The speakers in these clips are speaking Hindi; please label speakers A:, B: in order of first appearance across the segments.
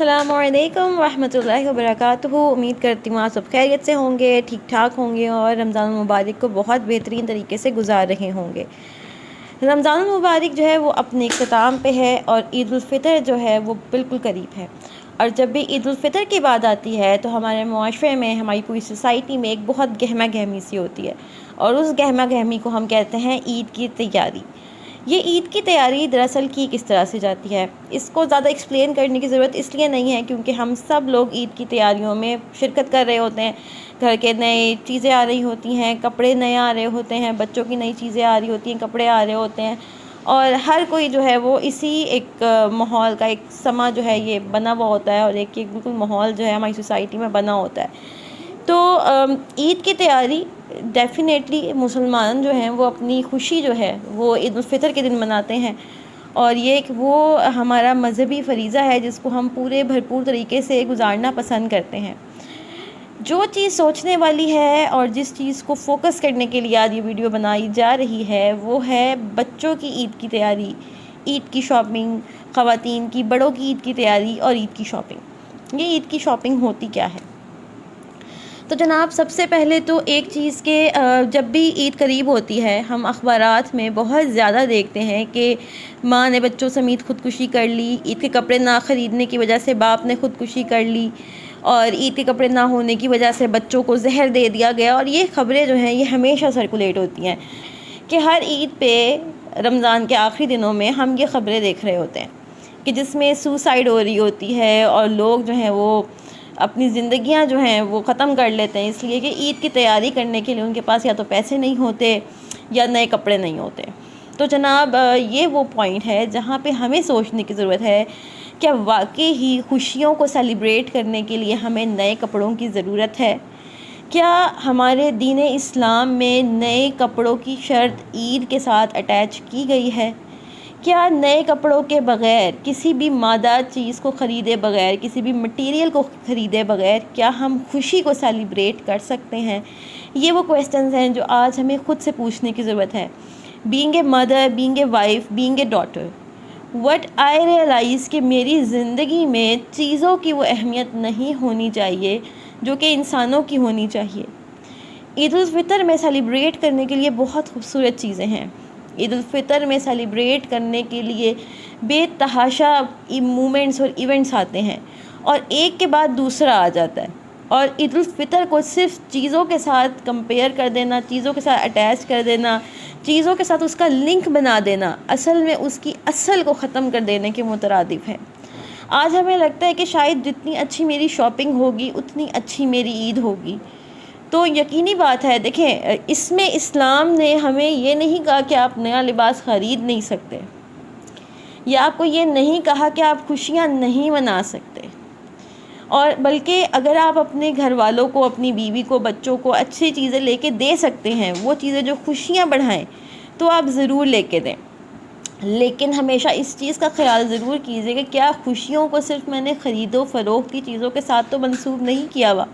A: अस्सलामुअलैकुम रहमतुल्लाहि व बरकातुहू। उम्मीद करती हूँ आप सब खैरियत से होंगे, ठीक ठाक होंगे और रमज़ान मुबारक को बहुत बेहतरीन तरीके से गुजार रहे होंगे। रमज़ान मुबारक जो है वो अपने इख्तिताम पे है और ईद उल फ़ितर जो है वो बिल्कुल करीब है। और जब भी ईद उल फ़ितर की बात आती है तो हमारे मुआशरे में, हमारी पूरी सोसाइटी में एक बहुत गहमा गहमी सी होती है और उस गहमा गहमी को हम कहते हैं ईद की तैयारी। ये ईद की तैयारी दरअसल की किस तरह से जाती है, इसको ज़्यादा एक्सप्लेन करने की ज़रूरत इसलिए नहीं है क्योंकि हम सब लोग ईद की तैयारियों में शिरकत कर रहे होते हैं। घर के नए चीज़ें आ रही होती हैं, कपड़े नए आ रहे होते हैं, बच्चों की नई चीज़ें आ रही होती हैं, कपड़े आ रहे होते हैं और हर कोई जो है वो इसी एक माहौल का एक समा जो है ये बना हुआ होता है और एक बिल्कुल माहौल जो है हमारी सोसाइटी में बना होता है। तो ईद की तैयारी डेफ़िनेटली मुसलमान जो हैं वो अपनी खुशी जो है वो ईद उल फ़ितर के दिन मनाते हैं और ये एक वो हमारा मज़हबी फ़रीज़ा है जिसको हम पूरे भरपूर तरीके से गुजारना पसंद करते हैं। जो चीज़ सोचने वाली है और जिस चीज़ को फ़ोकस करने के लिए आज ये वीडियो बनाई जा रही है वो है बच्चों की ईद की तैयारी, ईद की शॉपिंग, ख़वातीन की, बड़ों की ईद की तैयारी और ईद की शॉपिंग। ये ईद की शॉपिंग होती क्या है? तो जनाब सबसे पहले तो एक चीज़ के जब भी ईद करीब होती है हम अखबारात में बहुत ज़्यादा देखते हैं कि माँ ने बच्चों समेत ख़ुदकुशी कर ली, ईद के कपड़े ना ख़रीदने की वजह से बाप ने ख़ुदकुशी कर ली और ईद के कपड़े ना होने की वजह से बच्चों को जहर दे दिया गया। और ये ख़बरें जो हैं ये हमेशा सर्कुलेट होती हैं कि हर ईद पे रमज़ान के आखिरी दिनों में हम ये ख़बरें देख रहे होते हैं कि जिसमें सुसाइड हो रही होती है और लोग जो हैं वो अपनी ज़िंदगियां जो हैं वो ख़त्म कर लेते हैं इसलिए कि ईद की तैयारी करने के लिए उनके पास या तो पैसे नहीं होते या नए कपड़े नहीं होते। तो जनाब ये वो पॉइंट है जहाँ पे हमें सोचने की ज़रूरत है क्या वाकई ही खुशियों को सेलिब्रेट करने के लिए हमें नए कपड़ों की ज़रूरत है? क्या हमारे दीन इस्लाम में नए कपड़ों की शर्त ईद के साथ अटैच की गई है? क्या नए कपड़ों के बग़ैर, किसी भी मादा चीज़ को ख़रीदे बग़ैर, किसी भी मटेरियल को ख़रीदे बग़ैर क्या हम खुशी को सेलिब्रेट कर सकते हैं? ये वो क्वेश्चंस हैं जो आज हमें ख़ुद से पूछने की ज़रूरत है। Being a mother, being a wife, being a daughter, what I realise कि मेरी ज़िंदगी में चीज़ों की वो अहमियत नहीं होनी चाहिए जो कि इंसानों की होनी चाहिए। ईद उल फ़ितर में सेलिब्रेट करने के लिए बहुत खूबसूरत चीज़ें हैं। ईद उल फ़ितर में सेलिब्रेट करने के लिए बेतहाशा मूमेंट्स और इवेंट्स आते हैं और एक के बाद दूसरा आ जाता है और ईद उल फ़ितर को सिर्फ चीज़ों के साथ कंपेयर कर देना, चीज़ों के साथ अटैच कर देना, चीज़ों के साथ उसका लिंक बना देना असल में उसकी असल को ख़त्म कर देने के मुतरादिफ है। आज हमें लगता है कि शायद जितनी अच्छी मेरी शॉपिंग होगी उतनी अच्छी मेरी ईद होगी। तो यकीनी बात है, देखें इसमें इस्लाम ने हमें ये नहीं कहा कि आप नया लिबास ख़रीद नहीं सकते या आपको ये नहीं कहा कि आप खुशियाँ नहीं मना सकते और बल्कि अगर आप अपने घर वालों को, अपनी बीवी को, बच्चों को अच्छी चीज़ें लेके दे सकते हैं, वो चीज़ें जो खुशियाँ बढ़ाएं, तो आप ज़रूर लेके दें। लेकिन हमेशा इस चीज़ का ख्याल ज़रूर कीजिए कि क्या खुशियों को सिर्फ मैंने ख़रीदो फ़रोख्त की चीज़ों के साथ तो मंसूब नहीं किया हुआ।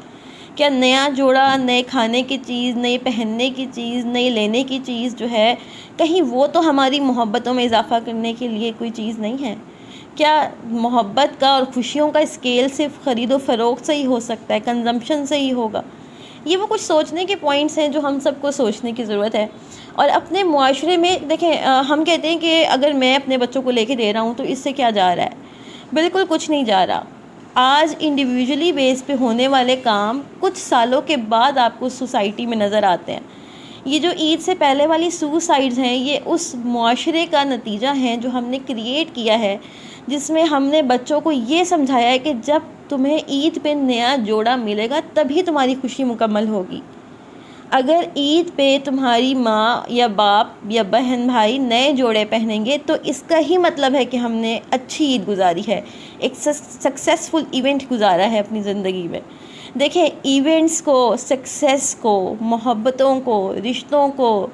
A: क्या नया जोड़ा, नए खाने की चीज़, नई पहनने की चीज़, नई लेने की चीज़ जो है कहीं वो तो हमारी मोहब्बतों में इजाफ़ा करने के लिए कोई चीज़ नहीं है? क्या मोहब्बत का और खुशियों का स्केल सिर्फ ख़रीदो फ़रोख्त से ही हो सकता है, कंजम्पशन से ही होगा? ये वो कुछ सोचने के पॉइंट्स हैं जो हम सबको सोचने की ज़रूरत है। और अपने मुआशरे में देखें हम कहते हैं कि अगर मैं अपने बच्चों को लेके दे रहा हूँ तो इससे क्या जा रहा है? बिल्कुल कुछ नहीं जा रहा। आज इंडिविजुअली बेस पे होने वाले काम कुछ सालों के बाद आपको सोसाइटी में नज़र आते हैं। ये जो ईद से पहले वाली सुसाइड्स हैं ये उस मुआशरे का नतीजा है जो हमने क्रिएट किया है, जिसमें हमने बच्चों को ये समझाया है कि जब तुम्हें ईद पे नया जोड़ा मिलेगा तभी तुम्हारी खुशी मुकम्मल होगी। अगर ईद पे तुम्हारी माँ या बाप या बहन भाई नए जोड़े पहनेंगे तो इसका ही मतलब है कि हमने अच्छी ईद गुजारी है, एक सक्सेसफुल इवेंट गुजारा है अपनी ज़िंदगी में। देखें इवेंट्स को, सक्सेस को, मोहब्बतों को, रिश्तों को,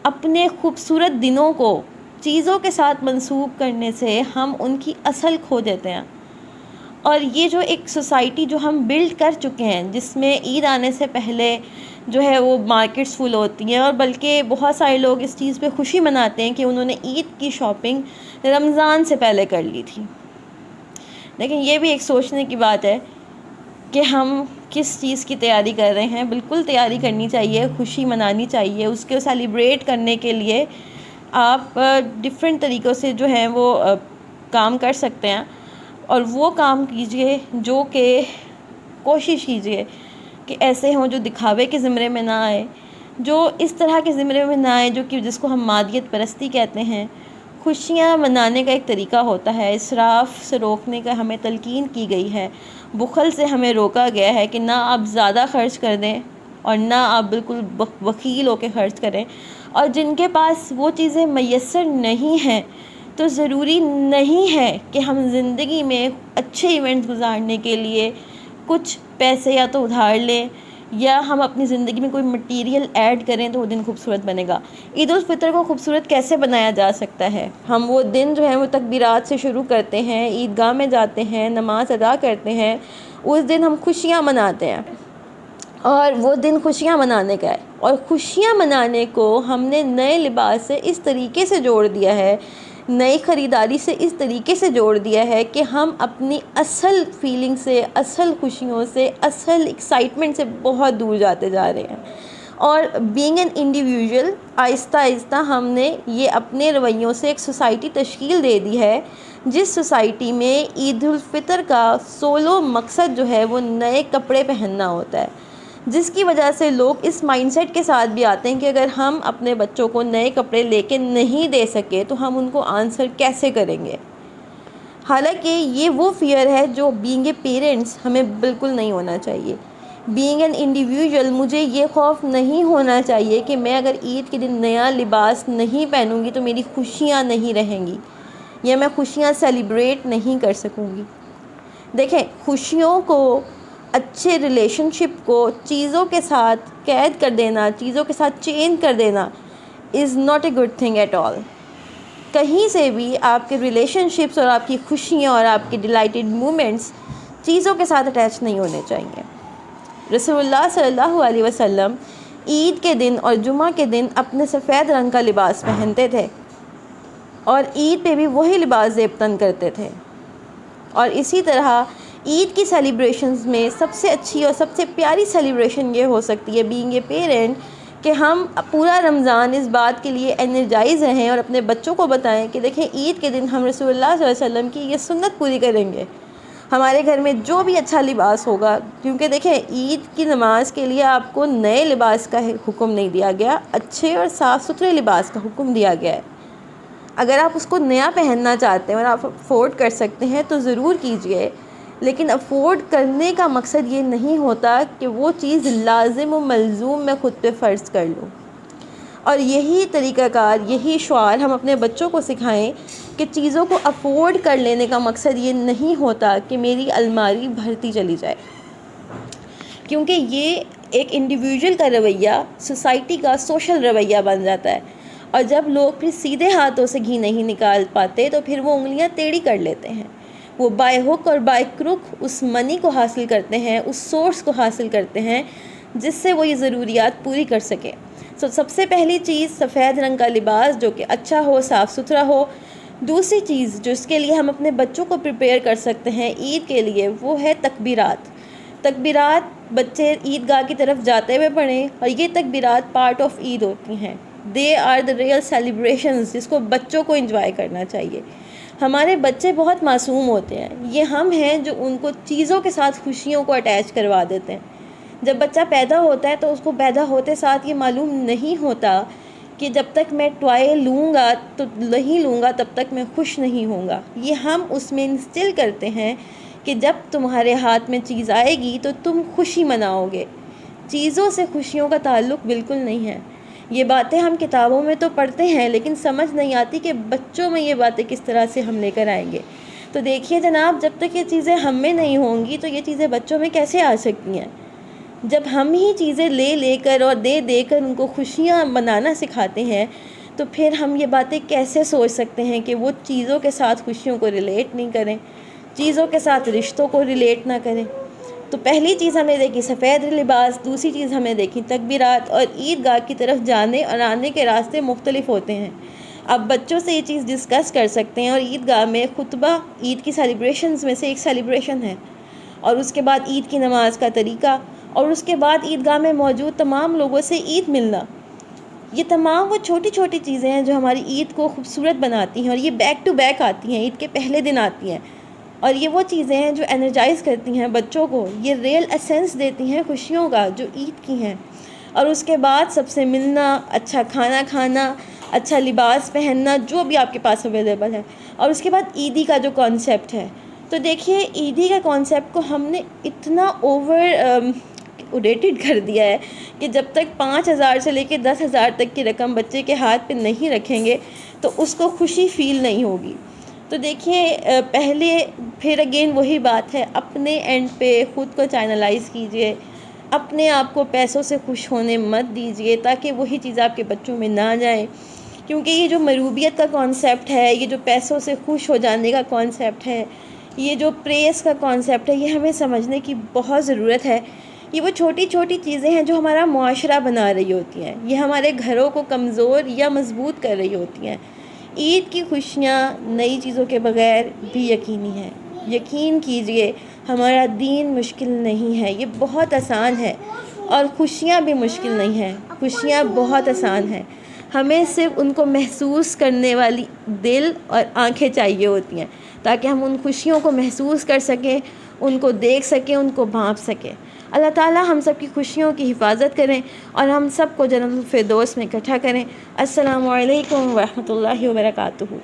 A: अपने खूबसूरत दिनों को चीज़ों के साथ मंसूब करने से हम उनकी असल खो देते हैं। और ये जो एक सोसाइटी जो हम बिल्ड कर चुके हैं जिसमें ईद आने से पहले जो है वो मार्केट्स फुल होती हैं और बल्कि बहुत सारे लोग इस चीज़ पे खुशी मनाते हैं कि उन्होंने ईद की शॉपिंग रमज़ान से पहले कर ली थी। लेकिन ये भी एक सोचने की बात है कि हम किस चीज़ की तैयारी कर रहे हैं। बिल्कुल तैयारी करनी चाहिए, खुशी मनानी चाहिए, उसको सेलिब्रेट करने के लिए आप डिफरेंट तरीक़ों से जो है वो काम कर सकते हैं। और वो काम कीजिए जो कि कोशिश कीजिए कि ऐसे हों जो दिखावे के ज़िम्रे में ना आए, जो इस तरह के ज़िम्रे में ना आए जो कि जिसको हम मादियत परस्ती कहते हैं। खुशियाँ मनाने का एक तरीका होता है, इसराफ़ से रोकने का हमें तलकीन की गई है, बुखल से हमें रोका गया है कि ना आप ज़्यादा ख़र्च कर दें और ना आप बिल्कुल बख़ील होकर ख़र्च करें। और जिनके पास वो चीज़ें मैसर नहीं हैं तो ज़रूरी नहीं है कि हम ज़िंदगी में अच्छे इवेंट्स गुजारने के लिए कुछ पैसे या तो उधार लें या हम अपनी ज़िंदगी में कोई मटेरियल ऐड करें तो वो दिन खूबसूरत बनेगा। ईद उल फ़ितर को खूबसूरत कैसे बनाया जा सकता है? हम वो दिन जो है वो तकबीरात से शुरू करते हैं, ईदगाह में जाते हैं, नमाज अदा करते हैं, उस दिन हम खुशियाँ मनाते हैं और वो दिन खुशियाँ मनाने का है। और खुशियाँ मनाने को हमने नए लिबास से इस तरीके से जोड़ दिया है, नई ख़रीदारी से इस तरीके से जोड़ दिया है कि हम अपनी असल फीलिंग से, असल खुशियों से, असल एक्साइटमेंट से बहुत दूर जाते जा रहे हैं। और being an individual Aahista Aahista हमने ये अपने रवैयों से एक सोसाइटी तश्कील दे दी है, जिस सोसाइटी में ईद उल फ़ितर का सोलो मकसद जो है वो नए कपड़े पहनना होता है, जिसकी वजह से लोग इस माइंडसेट के साथ भी आते हैं कि अगर हम अपने बच्चों को नए कपड़े लेके नहीं दे सके तो हम उनको आंसर कैसे करेंगे। हालांकि ये वो फ़ियर है जो बीइंग ए पेरेंट्स हमें बिल्कुल नहीं होना चाहिए। बीइंग एन इंडिविजुअल मुझे ये खौफ नहीं होना चाहिए कि मैं अगर ईद के दिन नया लिबास नहीं पहनूंगी तो मेरी खुशियाँ नहीं रहेंगी या मैं खुशियाँ सेलिब्रेट नहीं कर सकूँगी। देखें, खुशियों को, अच्छे रिलेशनशिप को चीज़ों के साथ कैद कर देना, चीज़ों के साथ चेंज कर देना is not a good thing at all. कहीं से भी आपके रिलेशनशिप्स और आपकी खुशियाँ और आपके डिलाइटेड मोमेंट्स चीज़ों के साथ अटैच नहीं होने चाहिए। रसूलुल्लाह सल्लल्लाहु अलैहि वसल्लम ईद के दिन और जुमा के दिन अपने सफ़ेद रंग का लिबास पहनते थे और ईद पे भी वही लिबास ज़ेबतन करते थे। और इसी तरह ईद की सेलिब्रेशंस में सबसे अच्छी और सबसे प्यारी सेलिब्रेशन ये हो सकती है बीइंग ए पेरेंट कि हम पूरा रमज़ान इस बात के लिए एनर्जाइज़ रहें और अपने बच्चों को बताएं कि देखें, ईद के दिन हम रसूलुल्लाह सल्लल्लाहु अलैहि वसल्लम की ये सुन्नत पूरी करेंगे। हमारे घर में जो भी अच्छा लिबास होगा, क्योंकि देखें ईद की नमाज के लिए आपको नए लिबास का हुक्म नहीं दिया गया, अच्छे और साफ़ सुथरे लिबास का हुक्म दिया गया है। अगर आप उसको नया पहनना चाहते हैं और आप अफोर्ड कर सकते हैं तो ज़रूर कीजिए, लेकिन अफोर्ड करने का मकसद ये नहीं होता कि वो चीज़ लाजिम व मलजूम मैं ख़ुद पे फ़र्ज़ कर लूँ। और यही तरीक़ाकार, यही शुआर हम अपने बच्चों को सिखाएं कि चीज़ों को अफोर्ड कर लेने का मकसद ये नहीं होता कि मेरी अलमारी भरती चली जाए, क्योंकि ये एक इंडिविजुअल का रवैया सोसाइटी का सोशल रवैया बन जाता है। और जब लोग फिर सीधे हाथों से घी नहीं निकाल पाते तो फिर वो उंगलियां टेढ़ी कर लेते हैं। वो बाय हुक और बाय क्रुक उस मनी को हासिल करते हैं, उस सोर्स को हासिल करते हैं जिससे वो ये ज़रूरियात पूरी कर सकें। सबसे पहली चीज़ सफ़ेद रंग का लिबास जो कि अच्छा हो, साफ़ सुथरा हो। दूसरी चीज़ जिसके लिए हम अपने बच्चों को प्रिपेयर कर सकते हैं ईद के लिए, वो है तकबीरात। तकबीरात बच्चे ईदगाह की तरफ जाते हुए पढ़ें और ये तकबीरात पार्ट ऑफ ईद होती हैं। They are the real celebrations जिसको बच्चों को एंजॉय करना चाहिए। हमारे बच्चे बहुत मासूम होते हैं, ये हम हैं जो उनको चीज़ों के साथ खुशियों को अटैच करवा देते हैं। जब बच्चा पैदा होता है तो उसको पैदा होते साथ ये मालूम नहीं होता कि जब तक मैं टॉय लूँगा तो नहीं लूँगा तब तक मैं खुश नहीं होऊंगा। ये हम उसमें इंस्टिल करते हैं कि जब तुम्हारे हाथ में चीज़ आएगी तो तुम खुशी मनाओगे। चीज़ों से खुशियों का ताल्लुक़ बिल्कुल नहीं है। ये बातें हम किताबों में तो पढ़ते हैं लेकिन समझ नहीं आती कि बच्चों में ये बातें किस तरह से हम लेकर आएंगे। तो देखिए जनाब, जब तक ये चीज़ें हम में नहीं होंगी तो ये चीज़ें बच्चों में कैसे आ सकती हैं। जब हम ही चीज़ें ले लेकर और दे देकर उनको खुशियाँ मनाना सिखाते हैं तो फिर हम ये बातें कैसे सोच सकते हैं कि वो चीज़ों के साथ खुशियों को रिलेट नहीं करें, चीज़ों के साथ रिश्तों को रिलेट ना करें। तो पहली चीज़ हमने देखी सफ़ेद लिबास, दूसरी चीज़ हमने देखी तकबीरात। और ईदगाह की तरफ जाने और आने के रास्ते मुख्तलिफ होते हैं। आप बच्चों से ये चीज़ डिस्कस कर सकते हैं। और ईदगाह में खुतबा ईद की सेलिब्रेशंस में से एक सेलिब्रेशन है, और उसके बाद ईद की नमाज़ का तरीक़ा, और उसके बाद ईदगाह में मौजूद तमाम लोगों से ईद मिलना, ये तमाम वो छोटी छोटी चीज़ें हैं जो हमारी ईद को खूबसूरत बनाती हैं। और ये बैक टू बैक आती हैं, ईद के पहले दिन आती हैं, और ये वो चीज़ें हैं जो एनर्जाइज़ करती हैं बच्चों को, ये रियल एसेंस देती हैं खुशियों का जो ईद की हैं। और उसके बाद सबसे मिलना, अच्छा खाना खाना, अच्छा लिबास पहनना, जो भी आपके पास अवेलेबल है। और उसके बाद ईदी का जो कॉन्सेप्ट है, तो देखिए ईदी का कॉन्सेप्ट को हमने इतना रेटेड कर दिया है कि जब तक 5,000 से लेकर 10,000 तक की रकम बच्चे के हाथ पे नहीं रखेंगे तो उसको खुशी फ़ील नहीं होगी। तो देखिए पहले फिर अगेन वही बात है, अपने एंड पे ख़ुद को चैनलाइज़ कीजिए, अपने आप को पैसों से खुश होने मत दीजिए ताकि वही चीज़ आपके बच्चों में ना जाए। क्योंकि ये जो मरूबियत का कॉन्सेप्ट है, ये जो पैसों से खुश हो जाने का कॉन्सेप्ट है, ये जो प्रेस का कॉन्सेप्ट है, ये हमें समझने की बहुत ज़रूरत है। ये वो छोटी छोटी चीज़ें हैं जो हमारा मुआशरा बना रही होती हैं, ये हमारे घरों को कमज़ोर या मजबूत कर रही होती हैं। ईद की खुशियाँ नई चीज़ों के बग़ैर भी यकीनी है। यकीन कीजिए हमारा दीन मुश्किल नहीं है, ये बहुत आसान है। और खुशियाँ भी मुश्किल नहीं हैं, खुशियाँ बहुत आसान हैं। हमें सिर्फ उनको महसूस करने वाली दिल और आँखें चाहिए होती हैं ताकि हम उन खुशियों को महसूस कर सकें, उनको देख सकें, उनको भांप सकें। अल्लाह ताला हम सब की खुशियों की हिफाजत करें और हम सब को जन्नतुल फिरदौस में इकट्ठा करें। अस्सलामु अलैकुम व रहमतुल्लाहि व बरकातुहू।